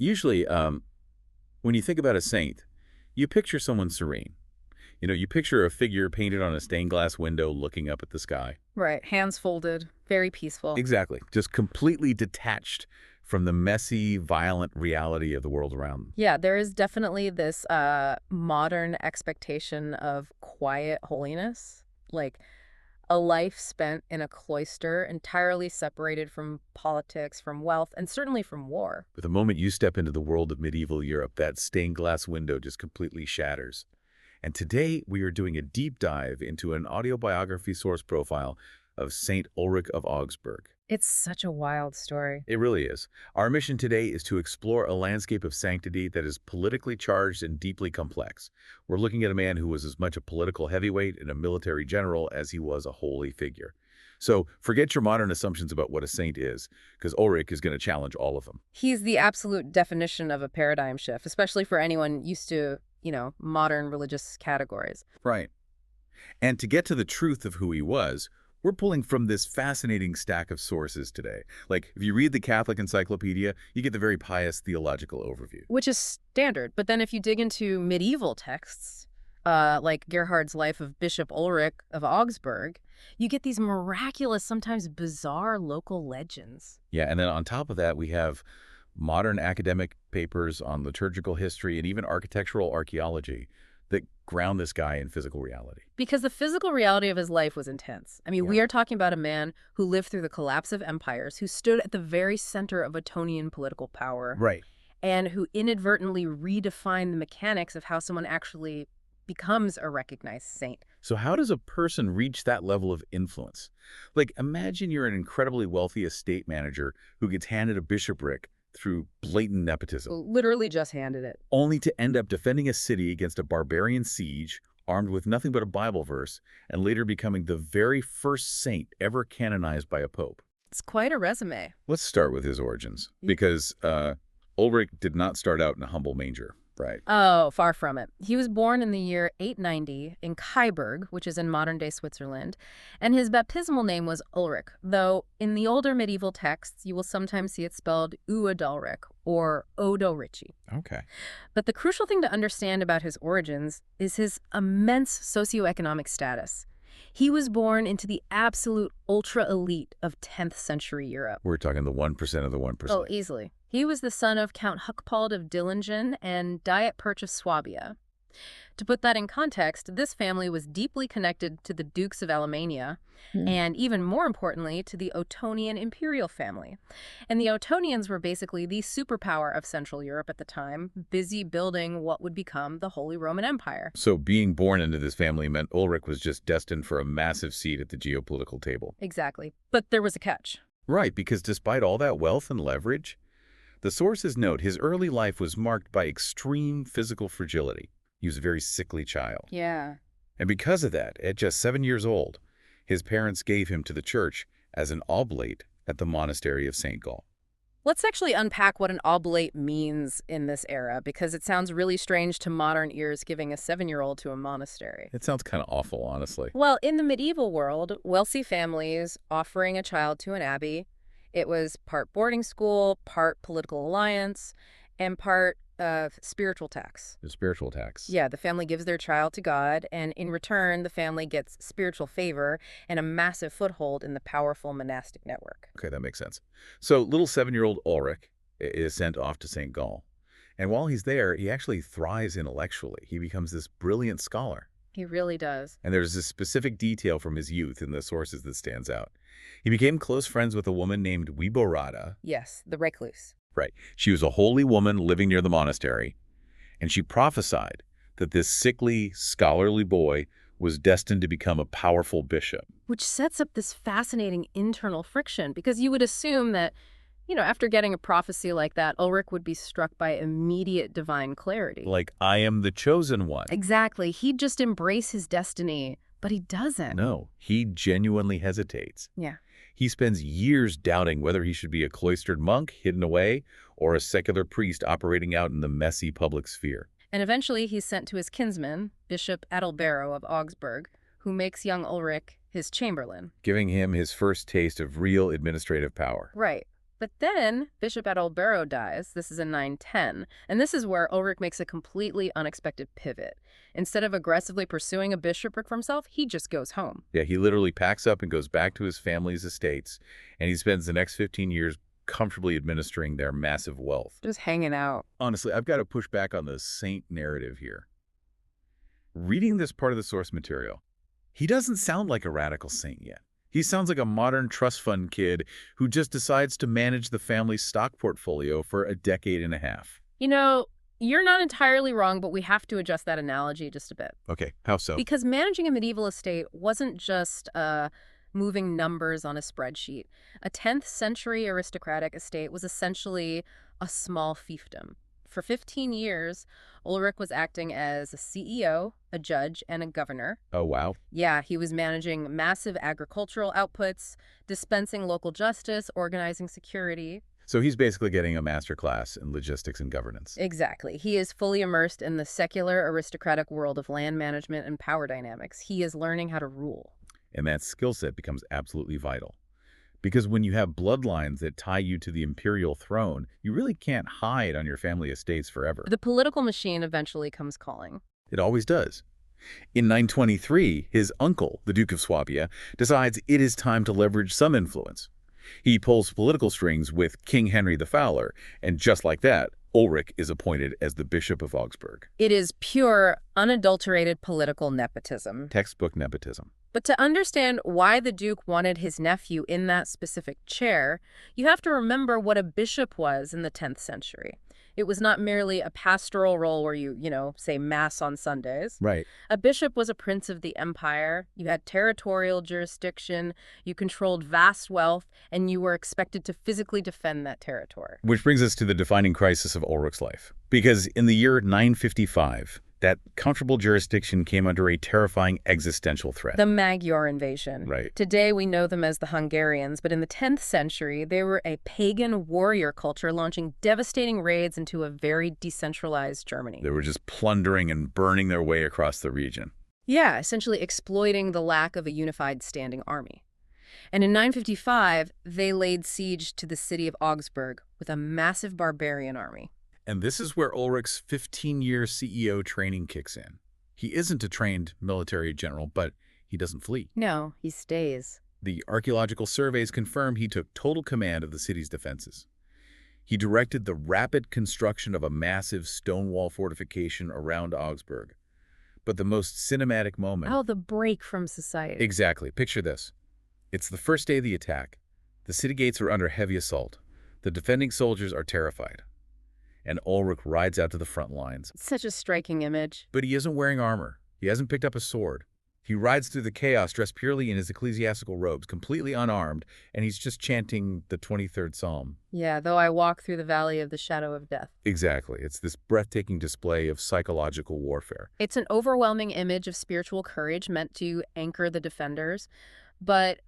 Usually, when you think about a saint, you picture someone serene. You picture a figure painted on a stained glass window looking up at the sky. Right, hands folded, very peaceful. Exactly. Just completely detached from the messy, violent reality of the world around them. Yeah, there is definitely this modern expectation of quiet holiness, like a life spent in a cloister, entirely separated from politics, from wealth, and certainly from war. But the moment you step into the world of medieval Europe, that stained glass window just completely shatters. And today, we are doing a deep dive into an autobiography source profile of Saint Ulrich of Augsburg. It's such a wild story. It really is. Our mission today is to explore a landscape of sanctity that is politically charged and deeply complex. We're looking at a man who was as much a political heavyweight and a military general as he was a holy figure. So forget your modern assumptions about what a saint is, because Ulrich is going to challenge all of them. He's the absolute definition of a paradigm shift, especially for anyone used to, modern religious categories. Right. And to get to the truth of who he was, we're pulling from this fascinating stack of sources today. Like, if you read the Catholic Encyclopedia, you get the very pious theological overview. Which is standard. But then if you dig into medieval texts, like Gerhard's life of Bishop Ulrich of Augsburg, you get these miraculous, sometimes bizarre local legends. Yeah, and then on top of that, we have modern academic papers on liturgical history and even architectural archaeology that ground this guy in physical reality. Because the physical reality of his life was intense. I mean, we are talking about a man who lived through the collapse of empires, who stood at the very center of Ottonian political power. Right. And who inadvertently redefined the mechanics of how someone actually becomes a recognized saint. So how does a person reach that level of influence? Like, imagine you're an incredibly wealthy estate manager who gets handed a bishopric through blatant nepotism. Literally just handed it. Only to end up defending a city against a barbarian siege, armed with nothing but a Bible verse, and later becoming the very first saint ever canonized by a pope. It's quite a resume. Let's start with his origins, because Ulrich did not start out in a humble manger. Right. Oh, far from it. He was born in the year 890 in Kyburg, which is in modern-day Switzerland, and his baptismal name was Ulrich, though in the older medieval texts, you will sometimes see it spelled Uadulrich or Odorichi. Okay. But the crucial thing to understand about his origins is his immense socioeconomic status. He was born into the absolute ultra-elite of 10th century Europe. We're talking the 1% of the 1%. Oh, easily. He was the son of Count Huckpald of Dillingen and Diet Perch of Swabia. To put that in context, this family was deeply connected to the Dukes of Alemannia, and even more importantly, to the Ottonian imperial family. And the Ottonians were basically the superpower of Central Europe at the time, busy building what would become the Holy Roman Empire. So being born into this family meant Ulrich was just destined for a massive seat at the geopolitical table. Exactly. But there was a catch. Right, because despite all that wealth and leverage, the sources note his early life was marked by extreme physical fragility. He was a very sickly child. Yeah. And because of that, at just 7 years old, his parents gave him to the church as an oblate at the monastery of St. Gall. Let's actually unpack what an oblate means in this era, because it sounds really strange to modern ears giving a 7-year-old to a monastery. It sounds kind of awful, honestly. Well, in the medieval world, wealthy families offering a child to an abbey, it was part boarding school, part political alliance, and part spiritual tax. The spiritual tax. Yeah, the family gives their child to God, and in return, the family gets spiritual favor and a massive foothold in the powerful monastic network. Okay, that makes sense. So little 7-year-old Ulrich is sent off to St. Gall. And while he's there, he actually thrives intellectually. He becomes this brilliant scholar. He really does. And there's a specific detail from his youth in the sources that stands out. He became close friends with a woman named Wiborata. Yes, the recluse. Right. She was a holy woman living near the monastery, and she prophesied that this sickly, scholarly boy was destined to become a powerful bishop. Which sets up this fascinating internal friction, because you would assume that, after getting a prophecy like that, Ulrich would be struck by immediate divine clarity. Like, I am the chosen one. Exactly. He'd just embrace his destiny, but he doesn't. No, he genuinely hesitates. Yeah. He spends years doubting whether he should be a cloistered monk hidden away or a secular priest operating out in the messy public sphere. And eventually he's sent to his kinsman, Bishop Adalbero of Augsburg, who makes young Ulrich his chamberlain. Giving him his first taste of real administrative power. Right. But then Bishop Adalbero dies. This is in 910. And this is where Ulrich makes a completely unexpected pivot. Instead of aggressively pursuing a bishopric for himself, he just goes home. Yeah, he literally packs up and goes back to his family's estates, and he spends the next 15 years comfortably administering their massive wealth. Just hanging out. Honestly, I've got to push back on the saint narrative here. Reading this part of the source material, he doesn't sound like a radical saint yet. He sounds like a modern trust fund kid who just decides to manage the family's stock portfolio for a decade and a half. You know, you're not entirely wrong, but we have to adjust that analogy just a bit. Okay, how so? Because managing a medieval estate wasn't just moving numbers on a spreadsheet. A 10th century aristocratic estate was essentially a small fiefdom. For 15 years, Ulrich was acting as a CEO, a judge, and a governor. Oh, wow. Yeah, he was managing massive agricultural outputs, dispensing local justice, organizing security. So he's basically getting a master class in logistics and governance. Exactly. He is fully immersed in the secular aristocratic world of land management and power dynamics. He is learning how to rule. And that skill set becomes absolutely vital. Because when you have bloodlines that tie you to the imperial throne, you really can't hide on your family estates forever. The political machine eventually comes calling. It always does. In 923, his uncle, the Duke of Swabia, decides it is time to leverage some influence. He pulls political strings with King Henry the Fowler, and just like that, Ulrich is appointed as the Bishop of Augsburg. It is pure, unadulterated political nepotism. Textbook nepotism. But to understand why the Duke wanted his nephew in that specific chair, you have to remember what a bishop was in the 10th century. It was not merely a pastoral role where you say Mass on Sundays. Right. A bishop was a prince of the empire. You had territorial jurisdiction, you controlled vast wealth, and you were expected to physically defend that territory. Which brings us to the defining crisis of Ulrich's life. Because in the year 955, that comfortable jurisdiction came under a terrifying existential threat. The Magyar invasion. Right. Today we know them as the Hungarians, but in the 10th century, they were a pagan warrior culture launching devastating raids into a very decentralized Germany. They were just plundering and burning their way across the region. Yeah, essentially exploiting the lack of a unified standing army. And in 955, they laid siege to the city of Augsburg with a massive barbarian army. And this is where Ulrich's 15-year CEO training kicks in. He isn't a trained military general, but he doesn't flee. No, he stays. The archaeological surveys confirm he took total command of the city's defenses. He directed the rapid construction of a massive stone wall fortification around Augsburg. But the most cinematic moment... Oh, the break from society. Exactly. Picture this. It's the first day of the attack. The city gates are under heavy assault. The defending soldiers are terrified. And Ulrich rides out to the front lines. It's such a striking image. But he isn't wearing armor. He hasn't picked up a sword. He rides through the chaos dressed purely in his ecclesiastical robes, completely unarmed, and he's just chanting the 23rd Psalm. Yeah, though I walk through the valley of the shadow of death. Exactly. It's this breathtaking display of psychological warfare. It's an overwhelming image of spiritual courage meant to anchor the defenders. But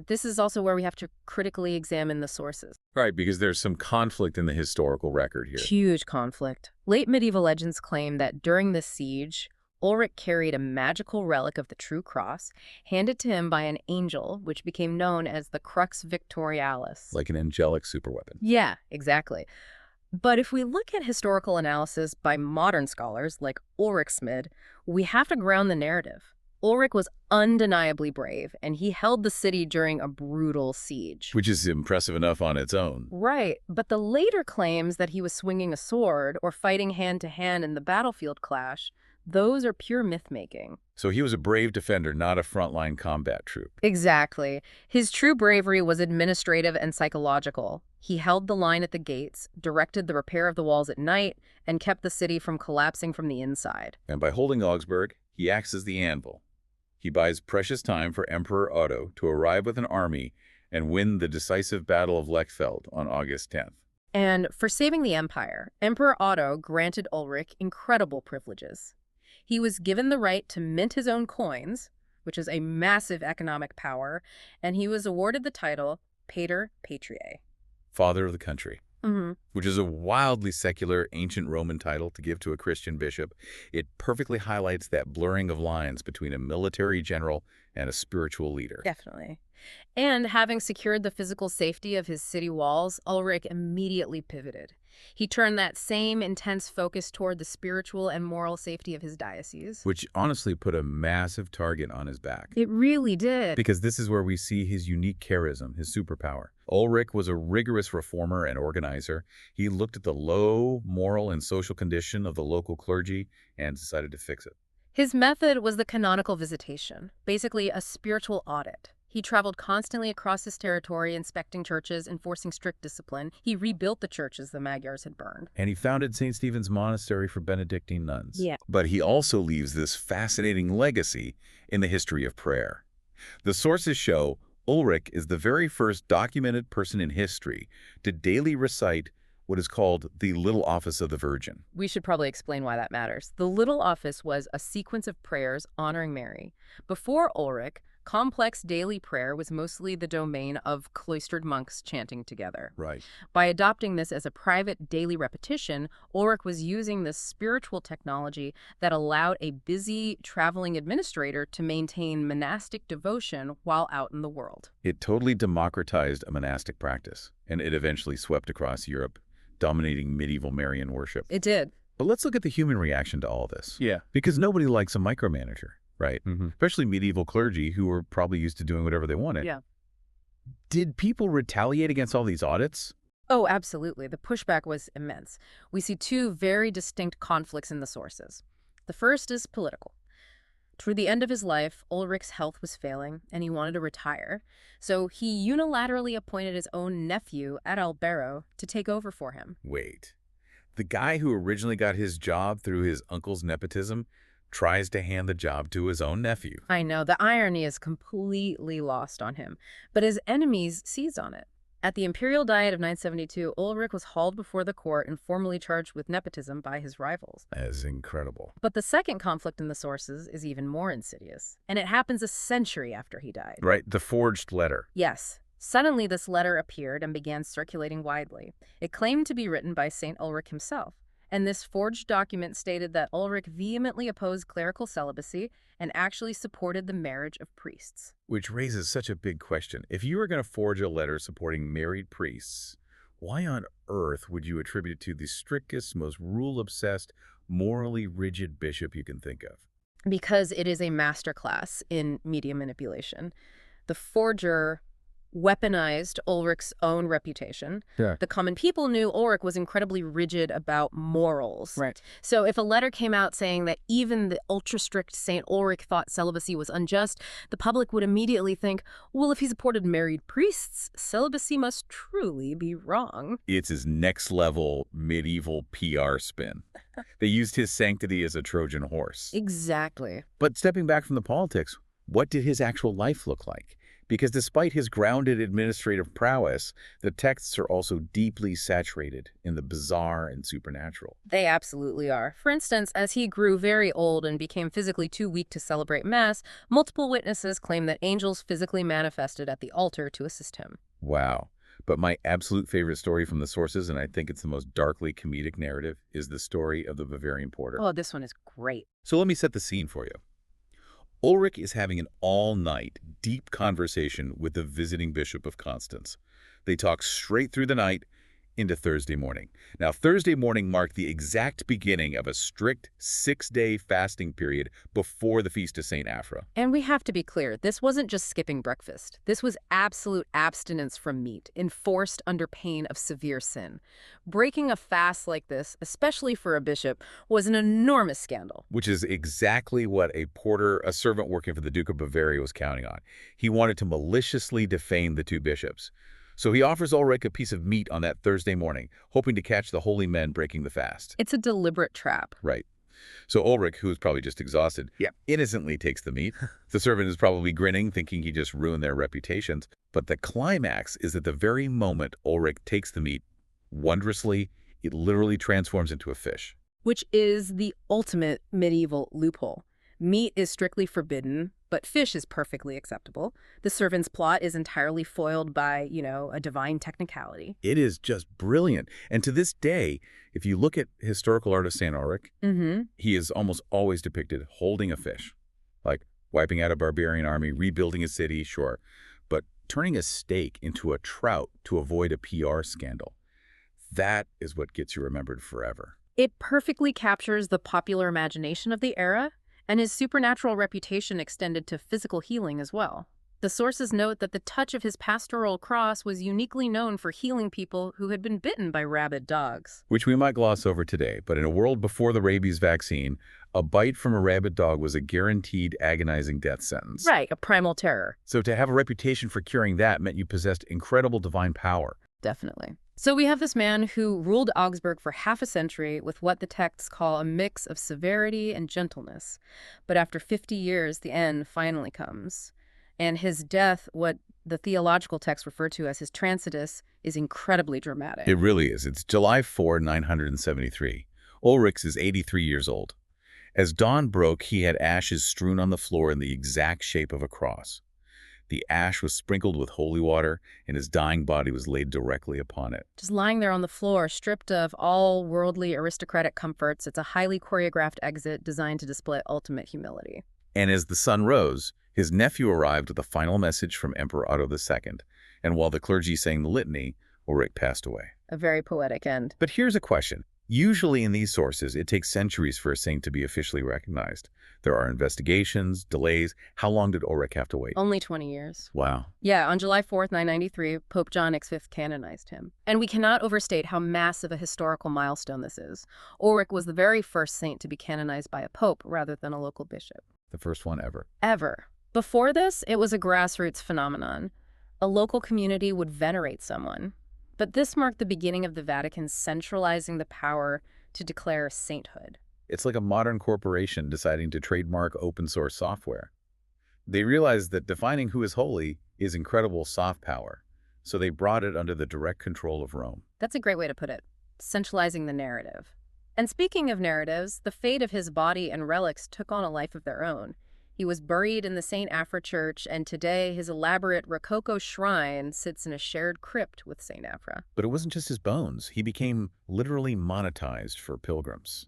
this is also where we have to critically examine the sources. Right, because there's some conflict in the historical record here. Huge conflict. Late medieval legends claim that during the siege, Ulrich carried a magical relic of the true cross, handed to him by an angel, which became known as the Crux Victorialis. Like an angelic superweapon. Yeah, exactly. But if we look at historical analysis by modern scholars like Ulrich Schmid, we have to ground the narrative. Ulrich was undeniably brave, and he held the city during a brutal siege. Which is impressive enough on its own. Right, but the later claims that he was swinging a sword or fighting hand-to-hand in the battlefield clash, those are pure myth-making. So he was a brave defender, not a frontline combat troop. Exactly. His true bravery was administrative and psychological. He held the line at the gates, directed the repair of the walls at night, and kept the city from collapsing from the inside. And by holding Augsburg, he acts as the anvil. He buys precious time for Emperor Otto to arrive with an army and win the decisive Battle of Lechfeld on August 10th. And for saving the empire, Emperor Otto granted Ulrich incredible privileges. He was given the right to mint his own coins, which is a massive economic power, and he was awarded the title Pater Patriae. Father of the country. Mm-hmm. Which is a wildly secular ancient Roman title to give to a Christian bishop. It perfectly highlights that blurring of lines between a military general and a spiritual leader. Definitely. And having secured the physical safety of his city walls, Ulrich immediately pivoted. He turned that same intense focus toward the spiritual and moral safety of his diocese. Which honestly put a massive target on his back. It really did. Because this is where we see his unique charism, his superpower. Ulrich was a rigorous reformer and organizer. He looked at the low moral and social condition of the local clergy and decided to fix it. His method was the canonical visitation, basically a spiritual audit. He traveled constantly across his territory, inspecting churches, enforcing strict discipline. He rebuilt the churches the Magyars had burned. And he founded St. Stephen's Monastery for Benedictine nuns. Yeah. But he also leaves this fascinating legacy in the history of prayer. The sources show Ulrich is the very first documented person in history to daily recite what is called the Little Office of the Virgin. We should probably explain why that matters. The Little Office was a sequence of prayers honoring Mary. Before Ulrich, complex daily prayer was mostly the domain of cloistered monks chanting together. Right. By adopting this as a private daily repetition, Ulrich was using this spiritual technology that allowed a busy traveling administrator to maintain monastic devotion while out in the world. It totally democratized a monastic practice, and it eventually swept across Europe, dominating medieval Marian worship. It did. But let's look at the human reaction to all this. Yeah. Because nobody likes a micromanager, right? Mm-hmm. Especially medieval clergy who were probably used to doing whatever they wanted. Yeah. Did people retaliate against all these audits? Oh, absolutely. The pushback was immense. We see two very distinct conflicts in the sources. The first is political. Toward the end of his life, Ulrich's health was failing, and he wanted to retire. So he unilaterally appointed his own nephew, Adalbero, to take over for him. Wait. The guy who originally got his job through his uncle's nepotism tries to hand the job to his own nephew. I know, the irony is completely lost on him, but his enemies seized on it. At the Imperial Diet of 972, Ulrich was hauled before the court and formally charged with nepotism by his rivals. That is incredible. But the second conflict in the sources is even more insidious, and it happens a century after he died. Right, the forged letter. Yes. Suddenly, this letter appeared and began circulating widely. It claimed to be written by Saint Ulrich himself, and this forged document stated that Ulrich vehemently opposed clerical celibacy and actually supported the marriage of priests. Which raises such a big question. If you were going to forge a letter supporting married priests, why on earth would you attribute it to the strictest, most rule-obsessed, morally rigid bishop you can think of? Because it is a masterclass in media manipulation. The forger weaponized Ulrich's own reputation. Yeah. The common people knew Ulrich was incredibly rigid about morals. Right. So if a letter came out saying that even the ultra-strict St. Ulrich thought celibacy was unjust, the public would immediately think, well, if he supported married priests, celibacy must truly be wrong. It's his next-level medieval PR spin. They used his sanctity as a Trojan horse. Exactly. But stepping back from the politics, what did his actual life look like? Because despite his grounded administrative prowess, the texts are also deeply saturated in the bizarre and supernatural. They absolutely are. For instance, as he grew very old and became physically too weak to celebrate Mass, multiple witnesses claim that angels physically manifested at the altar to assist him. Wow. But my absolute favorite story from the sources, and I think it's the most darkly comedic narrative, is the story of the Bavarian porter. Oh, this one is great. So let me set the scene for you. Ulrich is having an all-night, deep conversation with the visiting Bishop of Constance. They talk straight through the night into Thursday morning. Now, Thursday morning marked the exact beginning of a strict 6-day fasting period before the Feast of St. Afra. And we have to be clear, this wasn't just skipping breakfast. This was absolute abstinence from meat, enforced under pain of severe sin. Breaking a fast like this, especially for a bishop, was an enormous scandal. Which is exactly what a porter, a servant working for the Duke of Bavaria, was counting on. He wanted to maliciously defame the two bishops. So he offers Ulrich a piece of meat on that Thursday morning, hoping to catch the holy men breaking the fast. It's a deliberate trap. Right. So Ulrich, who is probably just exhausted, innocently takes the meat. The servant is probably grinning, thinking he just ruined their reputations. But the climax is at the very moment Ulrich takes the meat, wondrously, it literally transforms into a fish. Which is the ultimate medieval loophole. Meat is strictly forbidden, but fish is perfectly acceptable. The servant's plot is entirely foiled by, a divine technicality. It is just brilliant. And to this day, if you look at historical art of St. Ulrich, he is almost always depicted holding a fish. Like, Wiping out a barbarian army, rebuilding a city, sure, but turning a steak into a trout to avoid a PR scandal. That is what gets you remembered forever. It perfectly captures the popular imagination of the era, and his supernatural reputation extended to physical healing as well. The sources note that the touch of his pastoral cross was uniquely known for healing people who had been bitten by rabid dogs. Which we might gloss over today, but in a world before the rabies vaccine, a bite from a rabid dog was a guaranteed agonizing death sentence. Right, a primal terror. So to have a reputation for curing that meant you possessed incredible divine power. Definitely. So we have this man who ruled Augsburg for half a century with what the texts call a mix of severity and gentleness. But after 50 years, the end finally comes. And his death, what the theological texts refer to as his transitus, is incredibly dramatic. It really is. It's July 4, 973. Ulrich is 83 years old. As dawn broke, he had ashes strewn on the floor in the exact shape of a cross. The ash was sprinkled with holy water, and his dying body was laid directly upon it. Just lying there on the floor, stripped of all worldly aristocratic comforts, it's a highly choreographed exit designed to display ultimate humility. And as the sun rose, his nephew arrived with a final message from Emperor Otto II, and while the clergy sang the litany, Ulrich passed away. A very poetic end. But here's a question. Usually in these sources, it takes centuries for a saint to be officially recognized. There are investigations, delays. How long did Ulrich have to wait? Only 20 years. Wow. Yeah, on July 4th, 993, Pope John V canonized him. And we cannot overstate how massive a historical milestone this is. Ulrich was the very first saint to be canonized by a pope rather than a local bishop. The first one ever. Ever. Before this, it was a grassroots phenomenon. A local community would venerate someone. But this marked the beginning of the Vatican centralizing the power to declare sainthood. It's like a modern corporation deciding to trademark open source software. They realized that defining who is holy is incredible soft power, so they brought it under the direct control of Rome. That's a great way to put it, centralizing the narrative. And speaking of narratives, the fate of his body and relics took on a life of their own. He was buried in the St. Afra Church, and today his elaborate Rococo shrine sits in a shared crypt with St. Afra. But it wasn't just his bones. He became literally monetized for pilgrims.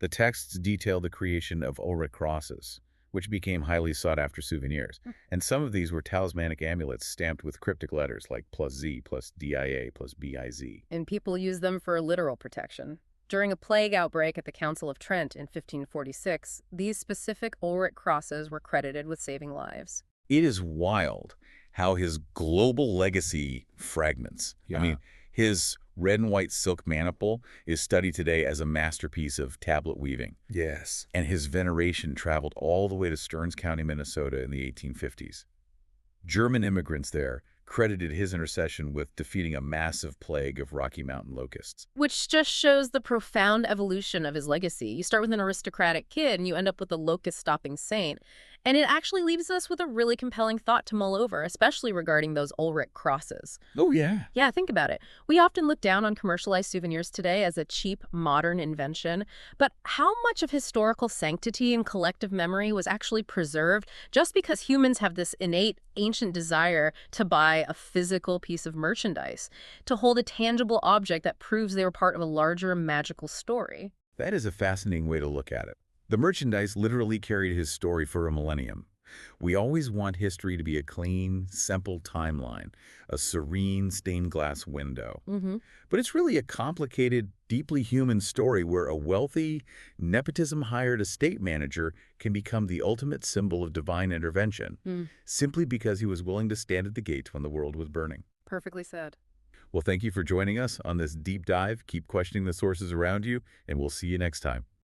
The texts detail the creation of Ulrich crosses, which became highly sought-after souvenirs. And some of these were talismanic amulets stamped with cryptic letters like +Z, +DIA, +BIZ. And people used them for literal protection. During a plague outbreak at the Council of Trent in 1546, these specific Ulrich crosses were credited with saving lives. It is wild how his global legacy fragments. Yeah. I mean, his red and white silk maniple is studied today as a masterpiece of tablet weaving. Yes. And his veneration traveled all the way to Stearns County, Minnesota in the 1850s. German immigrants there credited his intercession with defeating a massive plague of Rocky Mountain locusts. Which just shows the profound evolution of his legacy. You start with an aristocratic kid and you end up with a locust-stopping saint. And it actually leaves us with a really compelling thought to mull over, especially regarding those Ulrich crosses. Oh, yeah. Yeah, think about it. We often look down on commercialized souvenirs today as a cheap, modern invention. But how much of historical sanctity and collective memory was actually preserved just because humans have this innate, ancient desire to buy a physical piece of merchandise, to hold a tangible object that proves they were part of a larger magical story? That is a fascinating way to look at it. The merchandise literally carried his story for a millennium. We always want history to be a clean, simple timeline, a serene stained glass window. But it's really a complicated, deeply human story where a wealthy, nepotism-hired estate manager can become the ultimate symbol of divine intervention, simply because he was willing to stand at the gates when the world was burning. Perfectly said. Well, thank you for joining us on this deep dive. Keep questioning the sources around you, and we'll see you next time.